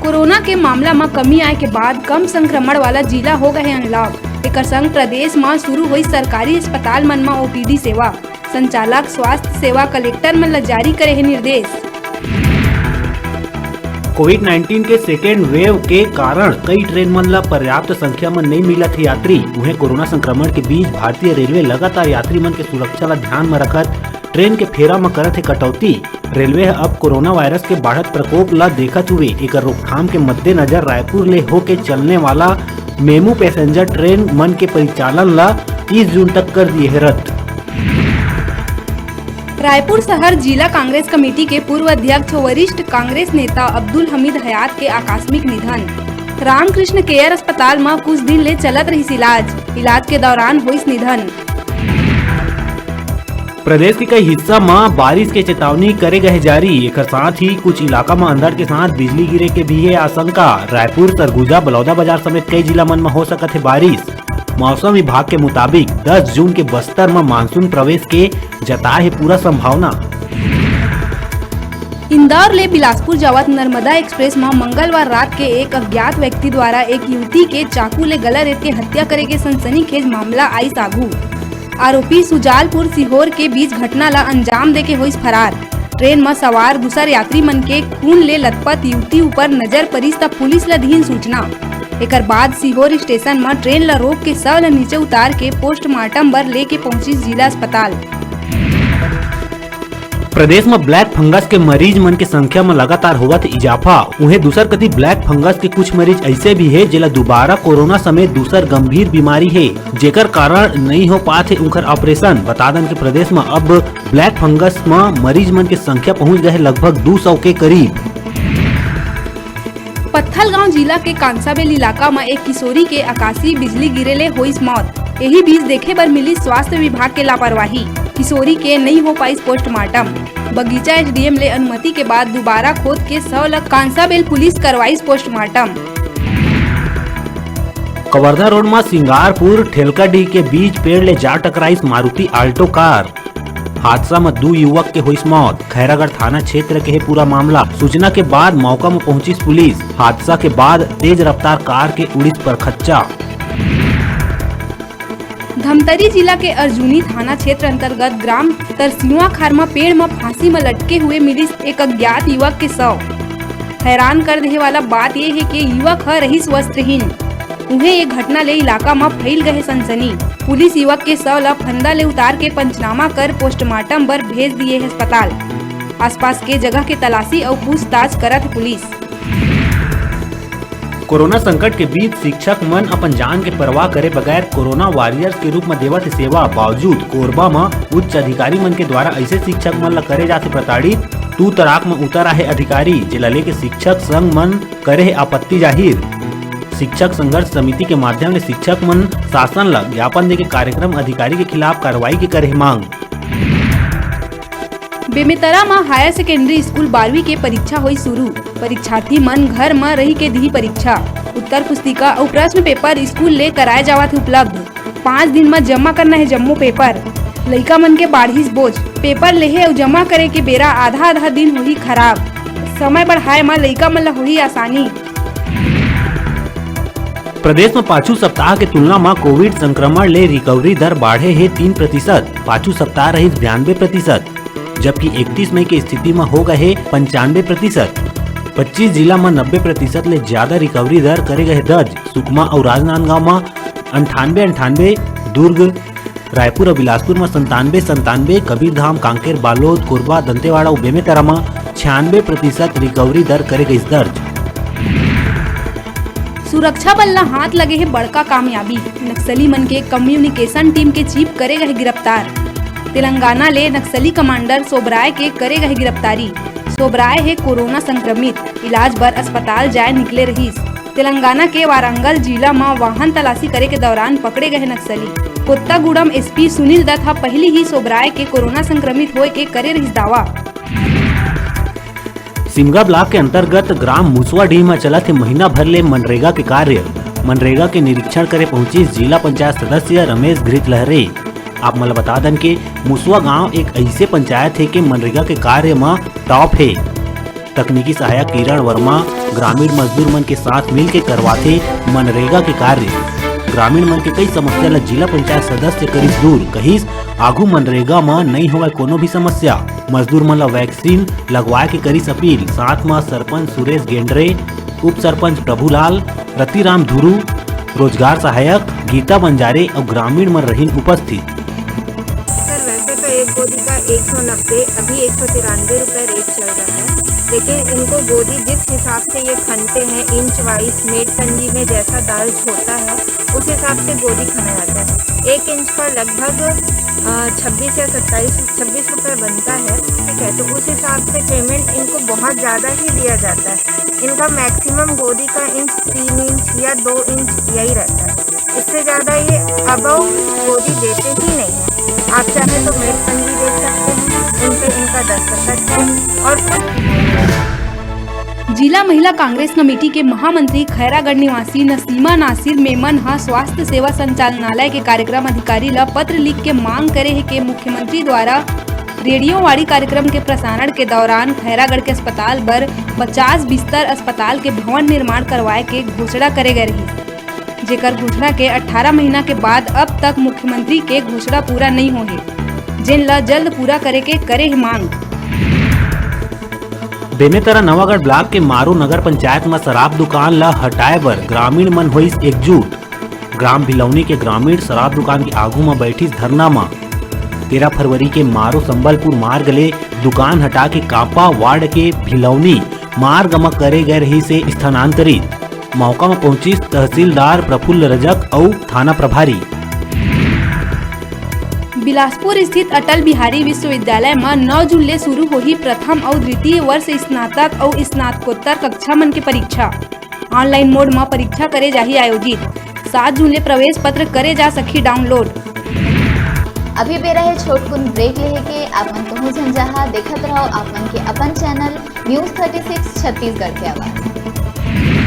Corona के मामला में कमी आए के बाद कम संक्रमण वाला जिला हो गए अनलॉक। एकर संग प्रदेश में शुरू हुई सरकारी अस्पताल मन में ओपीडी सेवा। संचालक स्वास्थ्य सेवा कलेक्टर मन ला जारी करे है निर्देश। कोविड-19 के सेकेंड वेव के कारण कई ट्रेन मन ला पर्याप्त संख्या में नहीं मिलत है यात्री। उन्हें कोरोना संक्रमण के बीच भारतीय रेलवे लगातार यात्री मन के सुरक्षा ला ध्यान में रखत ट्रेन के फेरा में करत है कटौती। रेलवे अब कोरोना वायरस के बढ़त प्रकोप ला देखत हुए एकर रोकथाम के मद्देनजर रायपुर ले होके चलने वाला मेमू पैसेंजर ट्रेन मन के परिचालन ला 30 जून तक कर दिए है रद्द। रायपुर शहर जिला कांग्रेस कमेटी के पूर्व अध्यक्ष वरिष्ठ कांग्रेस नेता अब्दुल हमीद हयात के आकस्मिक निधन। रामकृष्ण केयर अस्पताल में कुछ दिन ले चलत रही इलाज के दौरान हुई निधन। प्रदेश के कई हिस्सा में बारिश के चेतावनी करे गए जारी। एक साथ ही कुछ इलाका में अंधड़ के साथ बिजली गिरे के भी है आशंका। रायपुर, सरगुजा, बलौदा बाजार समेत कई जिला मन में हो सकत है बारिश। मौसम विभाग के मुताबिक 10 जून के बस्तर में मानसून प्रवेश के जताए है पूरा संभावना। इंदौर ले बिलासपुर जावत नर्मदा एक्सप्रेस में मंगलवार रात के एक अज्ञात व्यक्ति द्वारा एक युवती के चाकू ले गला रेत के हत्या करे के सनसनीखेज मामला आई सागू। आरोपी सुजालपुर सीहोर के बीच घटना ला अंजाम देके हुई फरार। ट्रेन में सवार दूसर यात्री मन के खून ले लथपथ युवती ऊपर नजर परिस तब पुलिस ला दीन सूचना। एकर बाद सीहोर स्टेशन में ट्रेन ला रोक के शव ला नीचे उतार के पोस्टमार्टम बर लेके पहुंची जिला अस्पताल। प्रदेश में ब्लैक फंगस के मरीज मन के संख्या में लगातार होवत इजाफा। उन्हें दूसर कति ब्लैक फंगस के कुछ मरीज ऐसे भी है जिला दोबारा कोरोना समेत दूसर गंभीर बीमारी है जेकर कारण नहीं हो पाते उनकर ऑपरेशन। बता दें कि प्रदेश में अब ब्लैक फंगस में मरीज मन के संख्या पहुंच गए लगभग 200 के करीब। पत्थलगांव जिला के कांसाबेल इलाका में एक किशोरी के आकाशीय बिजली गिरे ले हुई मौत। यही बीच देखे बर मिली स्वास्थ्य विभाग के लापरवाही। किशोरी के नहीं हो पाई पोस्टमार्टम। बगीचा एसडीएम ले अनुमति के बाद दोबारा खोद के 100 लाख कांसाबेल पुलिस करवाई पोस्टमार्टम। कवर्धा रोड में सिंगारपुर ठेलकाडीह के बीच पेड़ ले जा टकराई मारुति आल्टो कार। हादसा में 2 युवक के हुई मौत। खैरागढ़ थाना क्षेत्र के है पूरा मामला। सूचना के बाद मौका में पहुंची पुलिस। हादसा के बाद तेज रफ्तार कार के उड़ीस पर खच्चा। धमतरी जिला के अर्जुनी थाना क्षेत्र अंतर्गत ग्राम तरसियुआ खार में पेड़ में फांसी में लटके हुए मिली एक अज्ञात युवक के शव। हैरान कर देने वाला बात यह है कि युवक है रहीस वस्त्रहीन। उन्हें ये घटना ले इलाका में फैल गए सनसनी। पुलिस युवक के शव ला फंदा ले उतार के पंचनामा कर पोस्टमार्टम पर भेज दिए है अस्पताल। आसपास के जगह के तलाशी और पूछताछ करत पुलिस। कोरोना संकट के बीच शिक्षक मन अपन जान के परवाह करे बगैर कोरोना वॉरियर्स के रूप में देवत सेवा। बावजूद कोरबा में उच्च अधिकारी मन के द्वारा ऐसे शिक्षक मन ला करे जाते प्रताड़ित। तू तराक में उतर आए अधिकारी जिला लेके शिक्षक संघ मन करे है आपत्ति जाहिर। शिक्षक संघर्ष समिति के माध्यम से शिक्षक मन शासन ला ज्ञापन दे के कार्यक्रम अधिकारी के खिलाफ कार्रवाई के करे मांग। बेमेतरा में हायर सेकेंडरी स्कूल 12वीं के परीक्षा हुई शुरू। परीक्षार्थी मन घर में रही के दी परीक्षा। उत्तर पुस्तिका और प्रश्न पेपर स्कूल ले कराए जावत उपलब्ध। 5 दिन में जमा करना है जम्मू पेपर। लइका मन के बाढ़िस बोझ। पेपर लेहे और जमा करे के बेरा आधा दिन हुई खराब। समय बढ़ाए में लइका मन ला हुई आसानी। प्रदेश में 5 सप्ताह के तुलना में कोविड संक्रमण ले रिकवरी दर बढ़े है 3%। 5 सप्ताह रही 92%, जबकि 31 मई की स्थिति में हो गए 95%। 25 जिला में 90% ले ज्यादा रिकवरी दर करे गए दर्ज। सुकमा और राजनांदगांव में 98, दुर्ग, रायपुर और बिलासपुर में 97, कबीरधाम, कांकेर, बालोद, कोरबा, दंतेवाड़ा और बेमेतरा में 96% रिकवरी दर करे गई दर्ज। सुरक्षा बल ला हाथ लगे है बड़का कामयाबी। नक्सली मन के कम्युनिकेशन टीम के चीफ करे गए गिरफ्तार। तेलंगाना ले नक्सली कमांडर सोबराय के करे गए गिरफ्तारी। सोबराय है कोरोना संक्रमित। इलाज बर अस्पताल जाए निकले रहीस। तेलंगाना के वारंगल जिला में वाहन तलाशी करे के दौरान पकड़े गए नक्सली। कोत्तागुड़म एसपी सुनील दत्ता पहले ही सोबराय के कोरोना संक्रमित होए के करे रहीस दावा। सिमगा ब्लॉक के अंतर्गत ग्राम मुसवाडीह में चलत है महीना भर ले मनरेगा के कार्य। मनरेगा के निरीक्षण करे पहुंची जिला पंचायत सदस्य रमेश घृत लहरे। आप मला बता दें कि मुसवा गांव एक ऐसे पंचायत है कि मनरेगा के कार्य में टॉप है। तकनीकी सहायक किरण वर्मा ग्रामीण मजदूर मन के साथ मिल के करवाथे मनरेगा के कार्य। ग्रामीण मन के कई समस्या ला जिला पंचायत सदस्य करीब दूर कहिस। आगू मनरेगा में नहीं होगा कोनो भी समस्या। मजदूर मन ला वैक्सीन लगवाए के करीस अपील। साथ में सरपंच सुरेश गेंडरे, उप सरपंच प्रभुलाल, रतिराम धुरू, रोजगार सहायक गीता बंजारे और ग्रामीण मन रही उपस्थित। सर वैसे तो एक गोदी का 190 अभी 193 रुपये रेट चल रहा है, लेकिन इनको गोदी जिस हिसाब से ये खनते हैं इंच वाइज मेड पंजी में जैसा दाल छोटा है उस हिसाब से गोदी खना जाता है। 1 इंच का लगभग 26 या 26 रुपये बनता है, ठीक है। तो उस हिसाब से पेमेंट इनको बहुत ज़्यादा ही दिया जाता है। इनका मैक्सिमम गोदी का इंच 3 इंच या 2 इंच यही रहता है, इससे ज़्यादा ये अबव गोदी देते ही नहीं है। आप चाहे तो मेड पंजी देख सकते हैं, इन पे इनका 10% है। और जिला महिला कांग्रेस कमेटी के महामंत्री खैरागढ़ निवासी नसीमा नासिर मेमन हा स्वास्थ्य सेवा संचालनालय के कार्यक्रम अधिकारी ला पत्र लिख के मांग करे है कि मुख्यमंत्री द्वारा रेडियोवाड़ी कार्यक्रम के प्रसारण के दौरान खैरागढ़ के अस्पताल पर 50 बिस्तर अस्पताल के भवन निर्माण करवाए के घोषणा करे गए रही, जेकर घोषणा के 18 महीना के बाद अब तक मुख्यमंत्री के घोषणा पूरा नहीं होगे, जिन ला जल्द पूरा करे के करे मांग। बेमेतरा नवागढ़ ब्लॉक के मारू नगर पंचायत में शराब दुकान ला हटाए बर ग्रामीण मन होइस एकजुट। ग्राम भिलौनी के ग्रामीण शराब दुकान के आगू में बैठिस धरना में। 13 फरवरी के मारो संबलपुर मार्ग ले दुकान हटा के कांपा वार्ड के भिलौनी मार्ग में करे गए रही से स्थानांतरित। मौका में पहुंची तहसीलदार प्रफुल्ल रजक और थाना प्रभारी। बिलासपुर स्थित अटल बिहारी विश्वविद्यालय में 9 जून ले शुरू होही प्रथम और द्वितीय वर्ष स्नातक और स्नातकोत्तर कक्षा मन के परीक्षा। ऑनलाइन मोड में परीक्षा करे जाही आयोजित। 7 जून ले प्रवेश पत्र करे जा सकी डाउनलोड। अभी बेरा है छोटकुन ब्रेक लेहे के आपन कहूँ झंझाहा देखत रहो आपन के अपन चैनल न्यूज़ 36 छत्तीसगढ़ के आवाज।